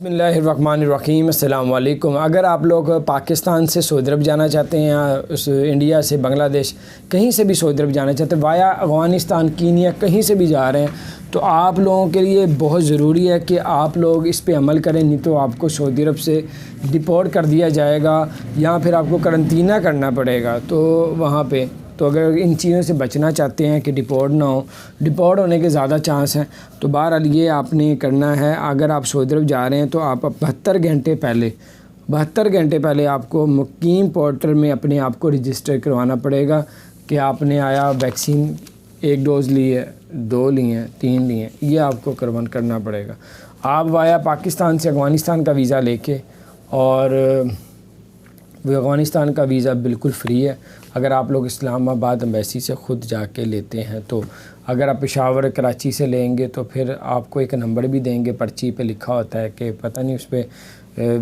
بسم اللہ الرحمن الرحیم۔ السلام علیکم۔ اگر آپ لوگ پاکستان سے سعودی عرب جانا چاہتے ہیں یا انڈیا سے بنگلہ دیش کہیں سے بھی سعودی عرب جانا چاہتے ہیں وایا افغانستان کینیا کہیں سے بھی جا رہے ہیں تو آپ لوگوں کے لیے بہت ضروری ہے کہ آپ لوگ اس پہ عمل کریں، نہیں تو آپ کو سعودی عرب سے ڈپورٹ کر دیا جائے گا یا پھر آپ کو قرنطینہ کرنا پڑے گا۔ تو وہاں پہ تو اگر ان چیزوں سے بچنا چاہتے ہیں کہ ڈپورٹ نہ ہو، ڈپورٹ ہونے کے زیادہ چانس ہیں، تو بہرحال یہ آپ نے کرنا ہے۔ اگر آپ سعودی عرب جا رہے ہیں تو آپ 72 گھنٹے پہلے آپ کو مقیم پورٹل میں اپنے آپ کو رجسٹر کروانا پڑے گا کہ آپ نے آیا ویکسین 1 ڈوز لی ہے، 2 لی ہیں، 3 لی ہیں، یہ آپ کو کرنا پڑے گا۔ آپ وایا پاکستان سے افغانستان کا ویزا لے کے، اور افغانستان کا ویزا بالکل فری ہے اگر آپ لوگ اسلام آباد ایمبیسی سے خود جا کے لیتے ہیں۔ تو اگر آپ پشاور کراچی سے لیں گے تو پھر آپ کو ایک نمبر بھی دیں گے، پرچی پہ لکھا ہوتا ہے کہ پتہ نہیں اس پہ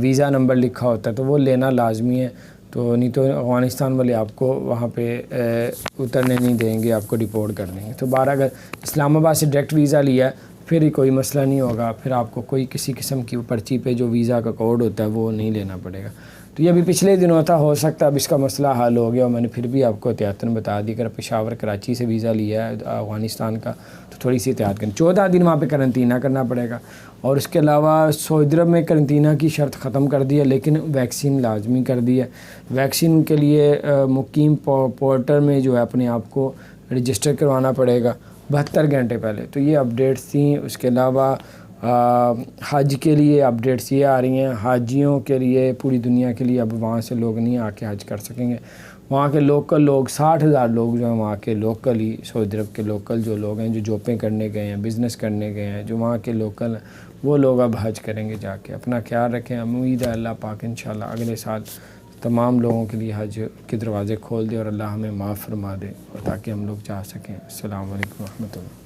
ویزا نمبر لکھا ہوتا ہے، تو وہ لینا لازمی ہے۔ تو نہیں تو افغانستان والے آپ کو وہاں پہ اترنے نہیں دیں گے، آپ کو ڈپورٹ کر دیں گے۔ تو اگر اسلام آباد سے ڈائریکٹ ویزا لیا ہے پھر ہی کوئی مسئلہ نہیں ہوگا، پھر آپ کو کوئی کسی قسم کی پرچی پہ جو ویزا کا کوڈ ہوتا ہے وہ نہیں لینا پڑے گا۔ تو یہ ابھی پچھلے دنوں تھا، ہو سکتا ہے اب اس کا مسئلہ حل ہو گیا، اور میں نے پھر بھی آپ کو احتیاطاً بتا دی۔ اگر پشاور کراچی سے ویزا لیا ہے افغانستان کا تو تھوڑی سی احتیاط کریں۔ 14 دن وہاں پہ قرنطینہ کرنا پڑے گا، اور اس کے علاوہ سعودی عرب میں قرنطینہ کی شرط ختم کر دی ہے، لیکن ویکسین لازمی کر دی ہے۔ ویکسین کے لیے مقیم پورٹل میں جو ہے اپنے آپ کو رجسٹر کروانا پڑے گا 72 گھنٹے پہلے۔ تو یہ اپڈیٹس تھیں۔ اس کے علاوہ حج کے لیے اپڈیٹس یہ آ رہی ہیں، حاجیوں کے لیے پوری دنیا کے لیے اب وہاں سے لوگ نہیں آ کے حج کر سکیں گے۔ وہاں کے لوکل لوگ 60,000 لوگ جو ہیں وہاں کے لوکل ہی سعودی عرب کے لوکل جو لوگ ہیں جو جابیں کرنے گئے ہیں، بزنس کرنے گئے ہیں، جو وہاں کے لوکل ہیں وہ لوگ اب حج کریں گے جا کے۔ اپنا خیال رکھیں، امید ہے اللہ پاک انشاءاللہ اگلے سال تمام لوگوں کے لیے حج کے دروازے کھول دے اور اللہ ہمیں معاف فرما دے، اور تاکہ ہم لوگ جا سکیں۔ السلام علیکم ورحمۃ اللہ۔